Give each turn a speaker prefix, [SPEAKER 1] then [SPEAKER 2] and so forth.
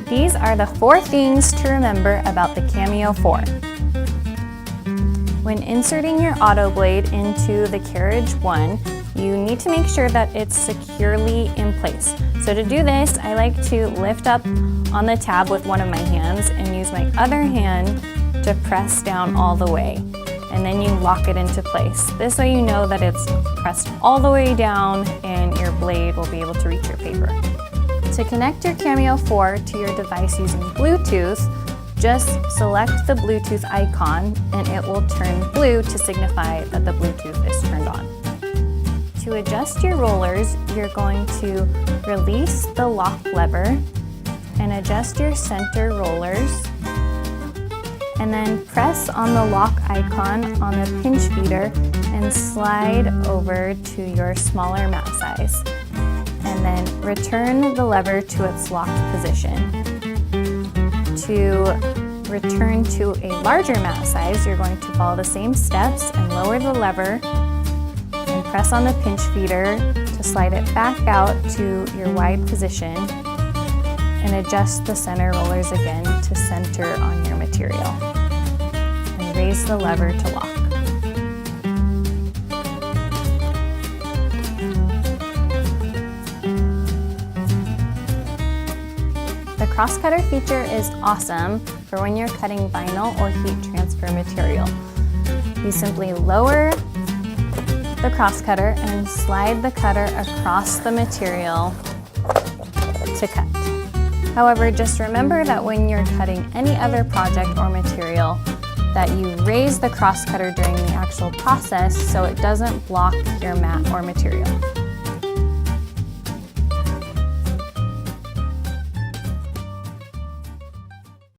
[SPEAKER 1] These are the 4 things to remember about the Cameo 4. When inserting your auto blade into the carriage 1, you need to make sure that it's securely in place. So to do this, I like to lift up on the tab with one of my hands and use my other hand to press down all the way. And then you lock it into place. This way you know that it's pressed all the way down and your blade will be able to reach your paper. To connect your Cameo 4 to your device using Bluetooth, just select the Bluetooth icon and it will turn blue to signify that the Bluetooth is turned on. To adjust your rollers, you're going to release the lock lever and adjust your center rollers, and then press on the lock icon on the pinch feeder and slide over to your smaller mat size. And then return the lever to its locked position. To return to a larger mat size, you're going to follow the same steps and lower the lever and press on the pinch feeder to slide it back out to your wide position and adjust the center rollers again to center on your material. And raise the lever to lock. The crosscutter feature is awesome for when you're cutting vinyl or heat transfer material. You simply lower the crosscutter and slide the cutter across the material to cut. However, just remember that when you're cutting any other project or material, that you raise the crosscutter during the actual process so it doesn't block your mat or material.